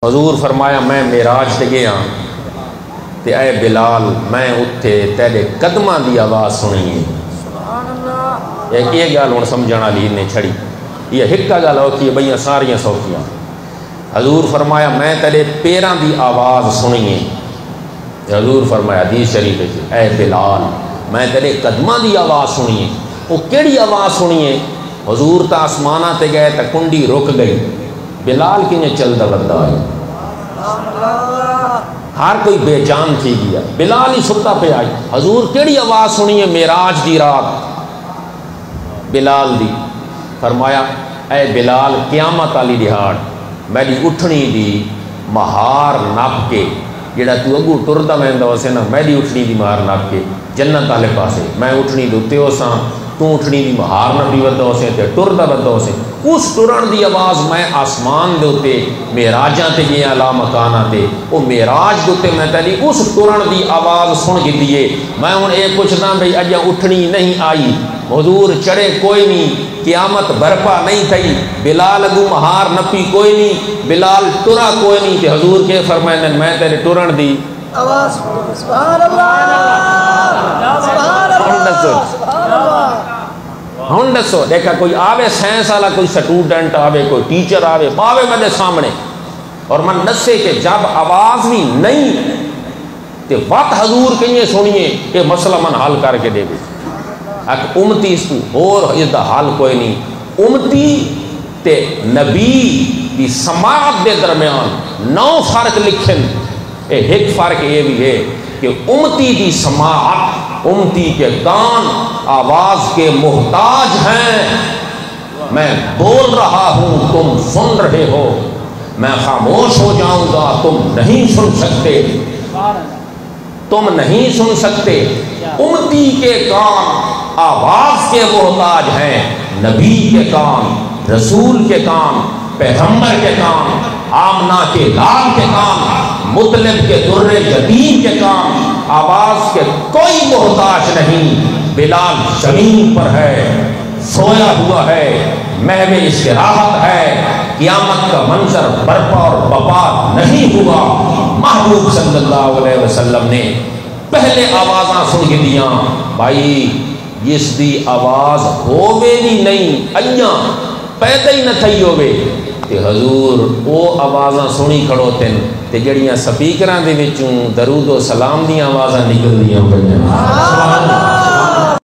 حضور فرمایا میں معراج تے گیا تے اے بلال میں اتھے تیرے قدماں دی آواز سنی ہے۔ یہ گل ہن سمجھن والی نے چھڑی، یہ ایک گل اوکھی بھئی ساریاں سوکھیاں۔ حضور فرمایا میں تیرے پیراں دی آواز سنی ہے۔ حضور فرمایا حدیث شریف وچ اے بلال میں تیرے قدماں دی آواز سنی ہے۔ وہ کیڑی آواز سنی ہے؟ حضور تا آسماناں تے گئے تے کنڈی رک گئی، بلال کینے چلدا بندہ ہے، ہر کوئی بے جان تھی گیا، بلال ہی ستا پہ آئی۔ حضور کیڑی آواز سنی ہے معراج دی رات؟ بلال دی۔ فرمایا اے بلال قیامت والی دہاڑ میری اٹھنی دی مہار نپ کے، جڑا تو اگو ٹردا ویندا ہوسے نا، میری اٹھنی دی مہار نپ کے جنت والے پاسے میں اٹھنی دے اتے ہوساں، تو اٹھنی دی مہار نپی وندا ہوسے تے ٹردا وندا ہوسے، اس ٹرن دی آواز میں آسمان دے اتے معراجاں تے گیا لا مکاناں تے، او معراج دے اتے میں تیری اس ٹرن دی آواز سن کے دیے۔ میں ہن اے پوچھدا بھئی اجا اٹھنی نہیں آئی، حضور چڑھے کوئی نہیں، قیامت برپا نہیں تھی، بلال اگو مہار نپی کوئی نہیں، بلال ٹرا کوئی نہیں، تے حضور کے فرمائے میں تیرے ٹرن دی آواز سبحان اللہ سبحان اللہ۔ ہن دسو دیکھا کوئی آوے سائنس والا، کوئی سٹوڈنٹ آوے، کوئی ٹیچر آوے، پاوے میرے سامنے اور من دسے کہ جب آواز بھی نہیں تے وقت حضور کہیں سنیے کہ مسئلہ من حل کر کے دے دے۔ ایک امتی اس کو اور اس دا حال کوئی نہیں، امتی تے نبی دی سماعت دے درمیان 9 فرق لکھن، ایک فرق یہ بھی ہے کہ امتی دی سماعت، امتی کے کان آواز کے محتاج ہیں۔ میں بول رہا ہوں تم سن رہے ہو، میں خاموش ہو جاؤں گا تم نہیں سن سکتے، تم نہیں سن سکتے۔ امتی کے کان آواز کے محتاج ہیں، نبی کے کان، رسول کے کان، پیغمبر کے کان، آمنہ کے لال کے کان، مطلب کے در یتیم کے کان آواز کے کوئی محتاج نہیں۔ بلال زمین پر ہے، سویا ہوا ہے، محو استراحت ہے، قیامت کا منظر برپا اور بپا نہیں ہوا۔ محبوب صلی اللہ علیہ وسلم نے پہلے آوازاں سن کے دیاں، بھائی جس دی آواز ہووے بھی نہیں، ایاں پیدا ہی نہ تھی ہووے، تے حضور او آوازاں سنی کھڑو تن تے جڑیاں سپیکراں دے وچوں درود و سلام دیاں آوازاں نکل دیاں پڑیاں۔